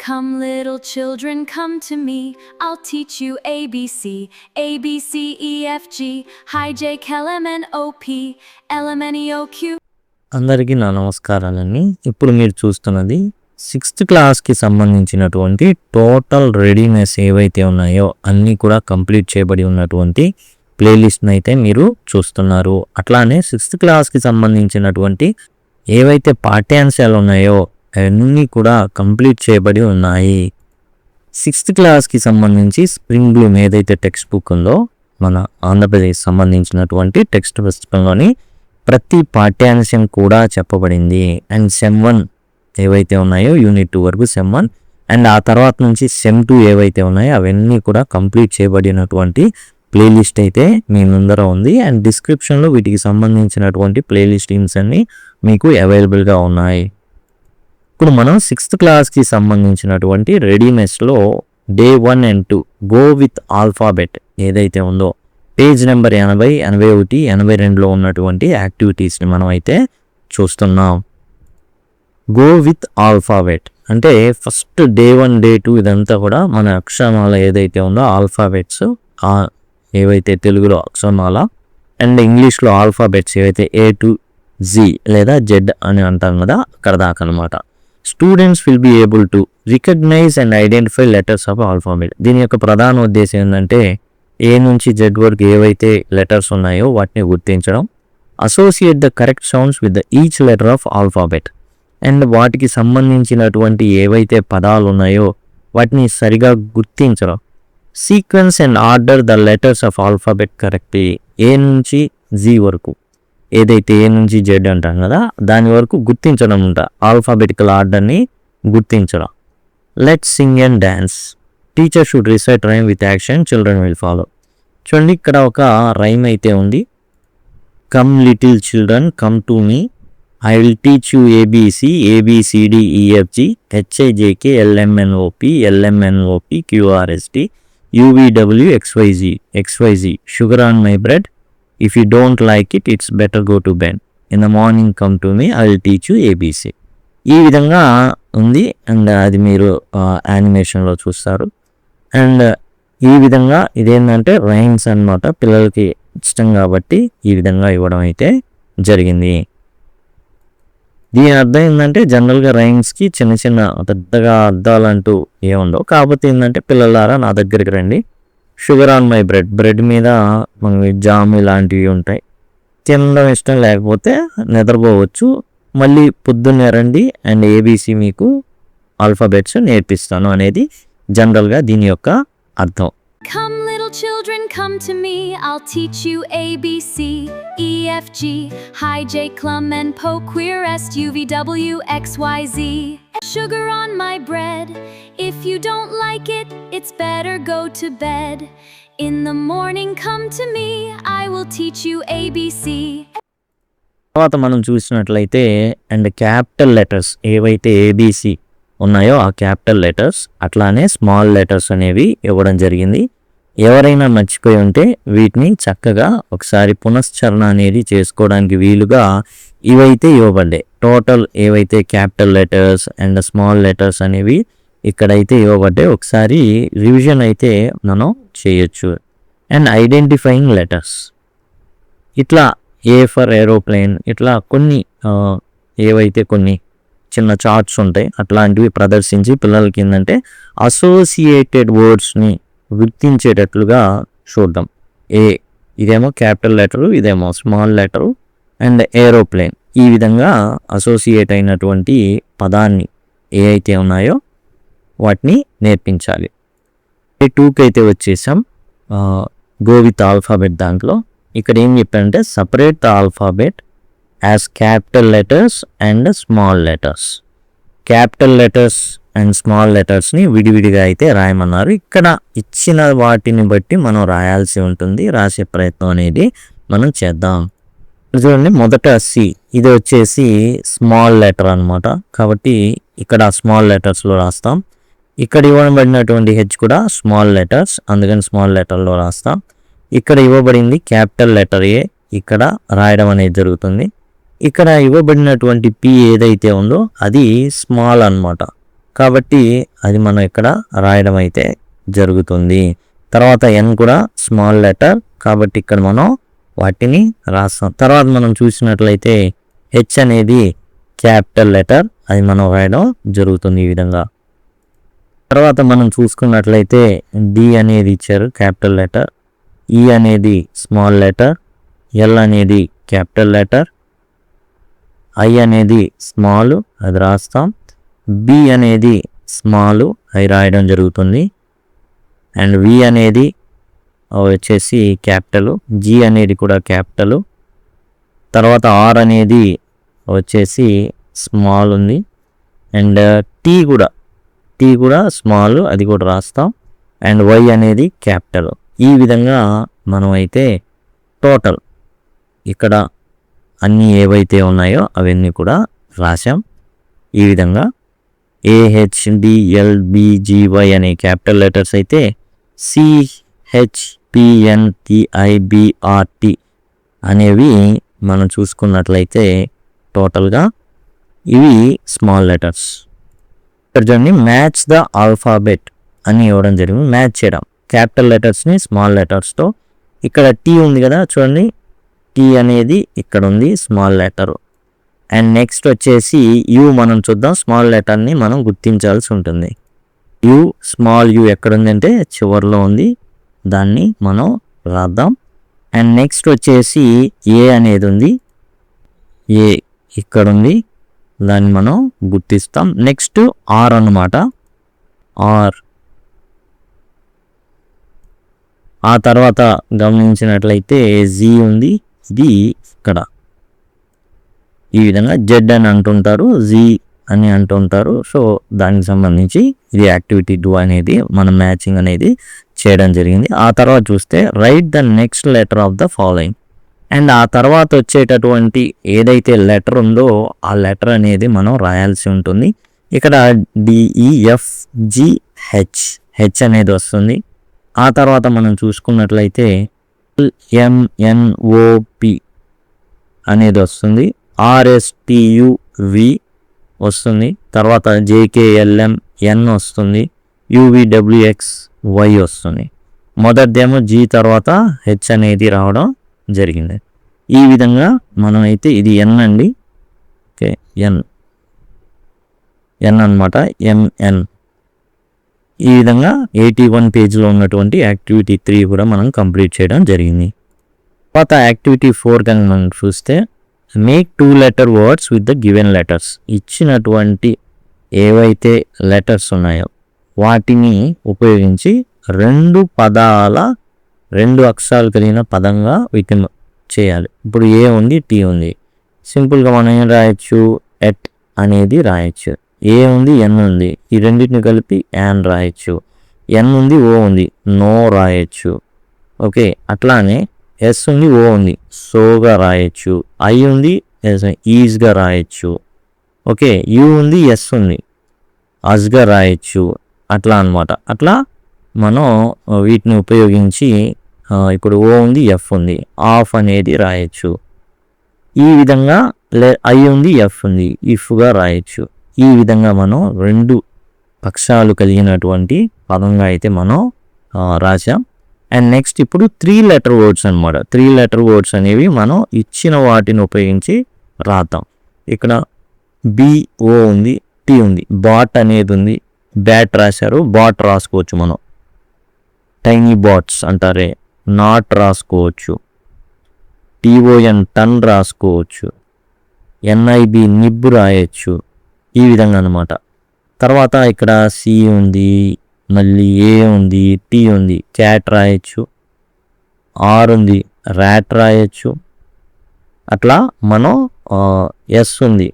Come little children, come to me. I'll teach you ABC. A, B, C, E, F, G. Hi, J, K, L, M, N, O, P. L, M, N, E, O, Q. అందరికీ నా నమస్కారాలండి. ఇప్పుడు మీరు చూస్తున్నది 6th క్లాస్కి సంబంధించినటువంటి total readiness ఏవైతే ఉన్నాయో అన్నీ కూడా కంప్లీట్ చేయబడి ఉన్నటువంటి ప్లేలిస్ట్ని అయితే మీరు చూస్తున్నారు. అట్లానే 6th క్లాస్కి సంబంధించినటువంటి ఏవైతే పాఠ్యాంశాలు ఉన్నాయో అవన్నీ కూడా కంప్లీట్ చేయబడి ఉన్నాయి. 6th క్లాస్కి సంబంధించి స్ప్రింగ్ బ్లూమ్ ఏదైతే టెక్స్ట్ బుక్ ఉందో మన ఆంధ్రప్రదేశ్ సంబంధించినటువంటి టెక్స్ట్ పుస్తకంలోని ప్రతి పాఠ్యాంశం కూడా చెప్పబడింది. అండ్ సెమ్ 1 ఏవైతే ఉన్నాయో యూనిట్ 2 వరకు సెమ్ 1 అండ్ ఆ తర్వాత నుంచి సెమ్ 2 ఏవైతే ఉన్నాయో అవన్నీ కూడా కంప్లీట్ చేయబడినటువంటి ప్లేలిస్ట్ అయితే మీ ముందర ఉంది. అండ్ డిస్క్రిప్షన్లో వీటికి సంబంధించినటువంటి ప్లేలిస్ట్ లింక్స్ అన్నీ మీకు అవైలబుల్గా ఉన్నాయి. ఇప్పుడు మనం 6th క్లాస్కి సంబంధించినటువంటి రెడీనెస్లో day 1 and 2 go with alphabet ఏదైతే ఉందో పేజ్ నెంబర్ 80, 81, 82లో ఉన్నటువంటి యాక్టివిటీస్ని మనం అయితే చూస్తున్నాం. గో విత్ ఆల్ఫాబెట్ అంటే ఫస్ట్ డే 1, డే 2 ఇదంతా కూడా మన అక్షరమాల ఏదైతే ఉందో ఆల్ఫాబెట్స్ ఏవైతే తెలుగులో అక్షరమాల అండ్ ఇంగ్లీష్లో ఆల్ఫాబెట్స్ ఏవైతే A to Z లేదా Z అని అంటాం కదా అక్కడ దాకా అనమాట. Students will be able to recognise and identify letters of alphabet. దీని యొక్క ప్రధాన ఉద్దేశం ఏంటంటే A నుంచి Z వరకు ఏవైతే లెటర్స్ ఉన్నాయో వాటిని గుర్తించడం, associate the correct sounds with the each letter of alphabet and వాటికి సంబంధించినటువంటి ఏవైతే పదాలు ఉన్నాయో వాటిని సరిగా గుర్తించడం, sequence and order the letters of alphabet correctly. A నుంచి Z వరకు ఏదైతే A నుంచి Z అంటాం కదా దాని వరకు గుర్తించడం అంట, ఆల్ఫాబెటికల్ ఆర్డర్ని గుర్తించడం. Let's sing and dance. Teacher should recite rhyme with action, children will follow. చూడండి ఇక్కడ ఒక రైమ్ అయితే ఉంది. Come little children come to me, I will teach you A B C A B C D E F G H I J K L M N O P L M N O P Q R S T U V W X Y Z X Y Z sugar on my bread, if you don't like it it's better go to bed, in the morning come to me I will teach you A B C. ఈ విధంగా ఉంది and అది మీరు యానిమేషన్లో చూస్తారు. And ఈ విధంగా ఇదేంటంటే rhymes అన్నమాట, పిల్లలకి ఇష్టం కాబట్టి ఈ విధంగా ఇవ్వడం అయితే జరిగింది. దీని అర్థం ఏంటంటే జనరల్గా రైమ్స్కి చిన్న చిన్న పెద్దగా అర్థాలంటూ ఏముండవు, కాకపోతే ఏంటంటే పిల్లలారా నా దగ్గరికి రండి, sugar on my bread, bread మీద మనకి జామ్ ఇలాంటివి ఉంటాయి, తినడం ఇష్టం లేకపోతే నిద్రపోవచ్చు, మళ్ళీ పొద్దున్నే రండి అండ్ ఏబీసీ మీకు ఆల్ఫాబెట్స్ నేర్పిస్తాను అనేది జనరల్గా దీని యొక్క అర్థం. Come little children, come to me. I'll teach you A, B, C, E, F, G. Hi, J, Clum, and Po, Queer, S, U, V, W, X, Y, Z. Sugar on my bread. If you don't like it, it's better go to bed. In the morning, come to me. I will teach you A, B, C. తర్వాత మనం చూసినట్లయితే and capital letters ఏవైతే ABC ఉన్నాయో ఆ capital letters అట్లానే small letters అనేవి ఇవ్వడం జరిగింది. ఎవరైనా మర్చిపోయి ఉంటే వీటిని చక్కగా ఒకసారి పునశ్చరణ అనేది చేసుకోవడానికి వీలుగా ఇవైతే ఇవ్వబడ్డాయి. టోటల్ ఏవైతే capital letters and small letters అనేవి ఇక్కడైతే ఇవ్వబడ్డాయి. ఒకసారి రివిజన్ అయితే మనం చేయొచ్చు. అండ్ ఐడెంటిఫైయింగ్ లెటర్స్ ఇట్లా ఏ ఫర్ ఏరోప్లేన్ ఇట్లా కొన్ని ఏవైతే కొన్ని చిన్న చార్ట్స్ ఉంటాయి అట్లాంటివి ప్రదర్శించి పిల్లలకి ఏంటంటే అసోసియేటెడ్ వర్డ్స్ని గుర్తించేటట్లుగా చూడడం. ఇదేమో క్యాపిటల్ లెటరు, ఇదేమో స్మాల్ లెటరు అండ్ ఏరోప్లేన్, ఈ విధంగా అసోసియేట్ అయినటువంటి పదాన్ని ఏ అయితే ఉన్నాయో వాటిని నేర్పించాలి. డే 2కి అయితే వచ్చేసాం గో విత్ ఆల్ఫాబెట్. దాంట్లో ఇక్కడ ఏం చెప్పారంటే separate the alphabet as capital letters and small letters. Capital letters and small లెటర్స్ని విడివిడిగా అయితే రాయమన్నారు. ఇక్కడ ఇచ్చిన వాటిని బట్టి మనం రాయాల్సి ఉంటుంది. రాసే ప్రయత్నం అనేది మనం చేద్దాం. చూడండి మొదట సి, ఇది వచ్చేసి స్మాల్ లెటర్ అనమాట, కాబట్టి ఇక్కడ స్మాల్ లెటర్స్లో రాస్తాం. ఇక్కడ ఇవ్వబడినటువంటి హెచ్ కూడా స్మాల్ లెటర్స్, అందుకని స్మాల్ లెటర్లో రాస్తాం. ఇక్కడ ఇవ్వబడింది క్యాపిటల్ లెటర్ ఏ, ఇక్కడ రాయడం అనేది జరుగుతుంది. ఇక్కడ ఇవ్వబడినటువంటి పి ఏదైతే ఉందో అది స్మాల్ అన్నమాట, కాబట్టి అది మనం ఇక్కడ రాయడం అయితే జరుగుతుంది. తర్వాత ఎన్ కూడా స్మాల్ లెటర్ కాబట్టి ఇక్కడ మనం వాటిని రాస్తాం. తర్వాత మనం చూసినట్లయితే హెచ్ అనేది క్యాపిటల్ లెటర్, అది మనం రాయడం జరుగుతుంది ఈ విధంగా. తర్వాత మనం చూసుకున్నట్లయితే డి అనేది ఇచ్చారు క్యాపిటల్ లెటర్, ఈ అనేది స్మాల్ లెటర్, ఎల్ అనేది క్యాపిటల్ లెటర్, ఐ అనేది స్మాల్ అది రాస్తాం, బి అనేది స్మాల్ అది రాయడం జరుగుతుంది, అండ్ వి అనేది వచ్చేసి క్యాపిటల్, జి అనేది కూడా క్యాపిటల్, తర్వాత ఆర్ అనేది వచ్చేసి స్మాల్ ఉంది, అండ్ టీ కూడా స్మాల్ అది కూడా రాస్తాం, అండ్ వై అనేది క్యాపిటల్. ఈ విధంగా మనం అయితే టోటల్ ఇక్కడ అన్నీ ఏవైతే ఉన్నాయో అవన్నీ కూడా రాసాం. ఈ విధంగా AHDLBGY అనే క్యాపిటల్ లెటర్స్ అయితే CHPNTIBRT అనేవి మనం చూసుకున్నట్లయితే టోటల్గా ఇవి స్మాల్ లెటర్స్. ఇక్కడ చూడండి మ్యాచ్ ద ఆల్ఫాబెట్ అని ఇవ్వడం జరిగింది. మ్యాచ్ చేయడం క్యాపిటల్ లెటర్స్ని స్మాల్ లెటర్స్తో. ఇక్కడ టీ ఉంది కదా చూడండి, టీ అనేది ఇక్కడ ఉంది స్మాల్ లెటరు. అండ్ నెక్స్ట్ వచ్చేసి యూ మనం చూద్దాం, స్మాల్ లెటర్ని మనం గుర్తించాల్సి ఉంటుంది. యూ స్మాల్ యూ ఎక్కడ ఉంది అంటే చివరిలో ఉంది, దాన్ని మనం రాద్దాం. అండ్ నెక్స్ట్ వచ్చేసి ఏ అనేది ఉంది, ఏ ఇక్కడ ఉంది, దాన్ని మనం గుర్తిస్తాం. నెక్స్ట్ ఆర్ అన్నమాట, ఆర్. ఆ తర్వాత గమనించినట్లయితే జీ ఉంది, ఇది ఇక్కడ ఈ విధంగా జెడ్ అని అంటుంటారు, జీ అని అంటుంటారు. సో దానికి సంబంధించి ఇది యాక్టివిటీ 2 అనేది మనం మ్యాచింగ్ అనేది చేయడం జరిగింది. ఆ తర్వాత చూస్తే right the next letter of the following. And ఆ తర్వాత వచ్చేటటువంటి ఏదైతే లెటర్ ఉందో ఆ లెటర్ అనేది మనం రాయాల్సి ఉంటుంది. ఇక్కడ DEFGH హెచ్ అనేది వస్తుంది. ఆ తర్వాత మనం చూసుకున్నట్లయితే MNOP అనేది వస్తుంది, RSTUV వస్తుంది, తర్వాత JKLMN వస్తుంది, UVWXY వస్తుంది. మొదటిదేమో జీ తర్వాత హెచ్ అనేది రావడం జరిగింది. ఈ విధంగా మనం అయితే ఇది ఎన్ అండి, ఓకే ఎన్ అన్నమాట, ఎంఎన్. ఈ విధంగా 81 పేజీలో ఉన్నటువంటి యాక్టివిటీ 3 కూడా మనం కంప్లీట్ చేయడం జరిగింది. తర్వాత యాక్టివిటీ 4 కనుక మనం చూస్తే make 2 letter words with the given letters. ఇచ్చినటువంటి ఏవైతే లెటర్స్ ఉన్నాయో వాటిని ఉపయోగించి 2 పదాల 2 అక్షరాలు కలిగిన పదంగా వీటిని చేయాలి. ఇప్పుడు ఏ ఉంది, టీ ఉంది, సింపుల్గా మనం ఏం రాయొచ్చు, ఎట్ అనేది రాయొచ్చు. ఏ ఉంది, ఎన్ ఉంది, ఈ రెండింటిని కలిపి యాన్ రాయొచ్చు. ఎన్ ఉంది, ఓ ఉంది, నో రాయొచ్చు. ఓకే, అట్లానే ఎస్ ఉంది, ఓ ఉంది, సోగా రాయొచ్చు. ఐ ఉంది, ఈజ్గా రాయొచ్చు. ఓకే, యూ ఉంది, ఎస్ ఉంది, అస్గా రాయొచ్చు. అట్లా అన్నమాట. అట్లా మనం వీటిని ఉపయోగించి ఇప్పుడు ఓ ఉంది, ఎఫ్ ఉంది, ఆఫ్ అనేది రాయొచ్చు. ఈ విధంగా ఐ ఉంది, ఎఫ్ ఉంది, ఇఫ్గా రాయొచ్చు. ఈ విధంగా మనం 2 పక్షాలు కలిగినటువంటి పదంగా అయితే మనం రాసాం. అండ్ నెక్స్ట్ ఇప్పుడు 3 లెటర్ వర్డ్స్ అనమాట. 3 లెటర్ వర్డ్స్ అనేవి మనం ఇచ్చిన వాటిని ఉపయోగించి రాద్దాం. ఇక్కడ BO ఉంది, టీ ఉంది, బాట్ అనేది ఉంది, బ్యాట్ రాశారు, బాట్ రాసుకోవచ్చు. మనం టైనీ బాట్స్ అంటారే, నాట్ రాసుకోవచ్చు. TON టన్ రాసుకోవచ్చు. NIB నిబ్ రాయొచ్చు. ఈ విధంగా అనమాట. తర్వాత ఇక్కడ సి ఉంది, మళ్ళీ ఏ ఉంది, టీ ఉంది, క్యాట్ రాయొచ్చు. ఆర్ ఉంది, ర్యాట్ రాయొచ్చు. అట్లా మనం ఎస్ ఉంది,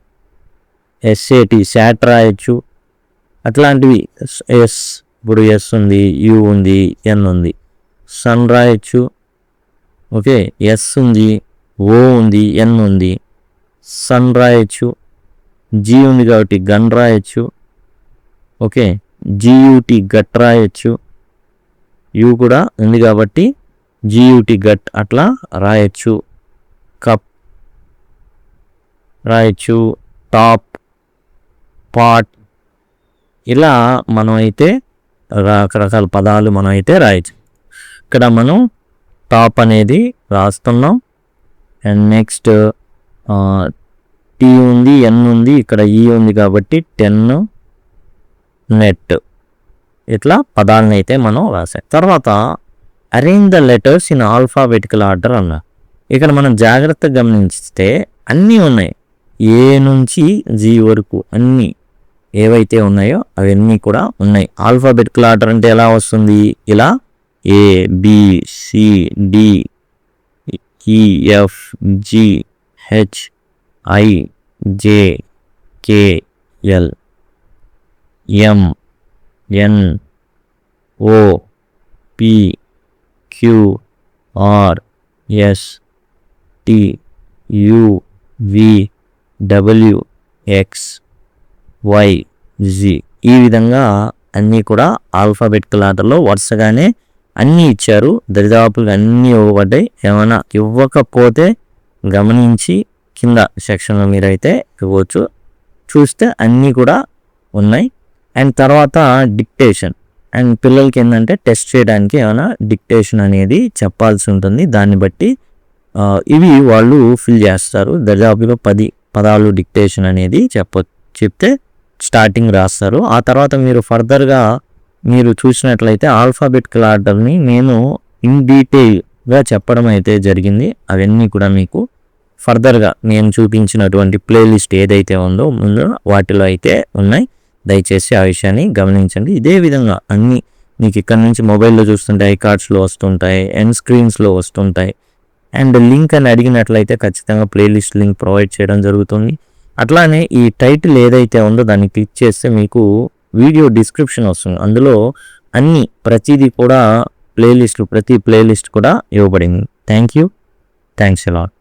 SAT శాట్ రాయొచ్చు. అట్లాంటివి ఎస్, ఇప్పుడు ఎస్ ఉంది, యూ ఉంది, ఎన్ ఉంది, సన్ రాయొచ్చు. ఓకే, ఎస్ ఉంది, ఓ ఉంది, ఎన్ ఉంది, సన్ రాయొచ్చు. జీ ఉంది కాబట్టి గన్ రాయొచ్చు. ఓకే, GUT గట్ రాయొచ్చు. యూ కూడా ఉంది కాబట్టి GUT గట్ అట్లా రాయొచ్చు. కప్ రాయొచ్చు, టాప్, పాట్, ఇలా మనం అయితే రకరకాల పదాలు మనం అయితే రాయచ్చు. ఇక్కడ మనం టాప్ అనేది రాస్తున్నాం. అండ్ నెక్స్ట్ టీ ఉంది, ఎన్ ఉంది, ఇక్కడ ఈ ఉంది కాబట్టి 10 నెట్. ఇట్లా పదాలను అయితే మనం రాసాం. తర్వాత arrange the letters in alphabetical order అన్న. ఇక్కడ మనం జాగ్రత్తగా గమనిస్తే అన్నీ ఉన్నాయి. ఏ నుంచి జీ వరకు అన్నీ ఏవైతే ఉన్నాయో అవన్నీ కూడా ఉన్నాయి. ఆల్ఫాబెటికల్ ఆర్డర్ అంటే ఎలా వస్తుంది? ఇలా A, B, C, D, E, F, G, H, I, J, K, L, M, N, O, P, Q, R, S, T, U, V, W, X, Y, Z. ఈ విధంగా అన్నీ కూడా ఆల్ఫాబెటికల్ ఆర్డర్లో వరుసగానే అన్నీ ఇచ్చారు. దరిదాపులుగా అన్నీ ఇవ్వబడ్డాయి. ఏమైనా ఇవ్వకపోతే గమనించి కింద సెక్షన్లో మీరైతే ఇవ్వచ్చు. చూస్తే అన్నీ కూడా ఉన్నాయి. అండ్ తర్వాత డిక్టేషన్. అండ్ పిల్లలకి ఏంటంటే టెస్ట్ చేయడానికి ఏమైనా డిక్టేషన్ అనేది చెప్పాల్సి ఉంటుంది. దాన్ని బట్టి ఇవి వాళ్ళు ఫిల్ చేస్తారు. దరిదాపుగా 10 పదాలు డిక్టేషన్ అనేది చెప్తే స్టార్టింగ్ రాస్తారు. ఆ తర్వాత మీరు ఫర్దర్గా మీరు చూసినట్లయితే ఆల్ఫాబెటికల్ ఆర్డర్ని నేను ఇన్ డీటెయిల్గా చెప్పడం అయితే జరిగింది. అవన్నీ కూడా మీకు ఫర్దర్గా నేను చూపించినటువంటి ప్లేలిస్ట్ ఏదైతే ఉందో ముందు వాటిలో అయితే ఉన్నాయి. దయచేసి ఆ విషయాన్ని గమనించండి. ఇదే విధంగా అన్నీ మీకు ఇక్కడ నుంచి మొబైల్లో చూస్తుంటే ఐకార్డ్స్లో వస్తుంటాయి, ఎండ్ స్క్రీన్స్లో వస్తుంటాయి. అండ్ లింక్ అని అడిగినట్లయితే ఖచ్చితంగా ప్లేలిస్ట్ లింక్ ప్రొవైడ్ చేయడం జరుగుతుంది. అట్లానే ఈ టైటిల్ ఏదైతే ఉందో దాన్ని క్లిక్ చేస్తే మీకు వీడియో డిస్క్రిప్షన్ వస్తుంది. అందులో అన్ని ప్రతిదీ కూడా ప్రతి ప్లేలిస్ట్ కూడా ఇవ్వబడింది. Thanks a lot.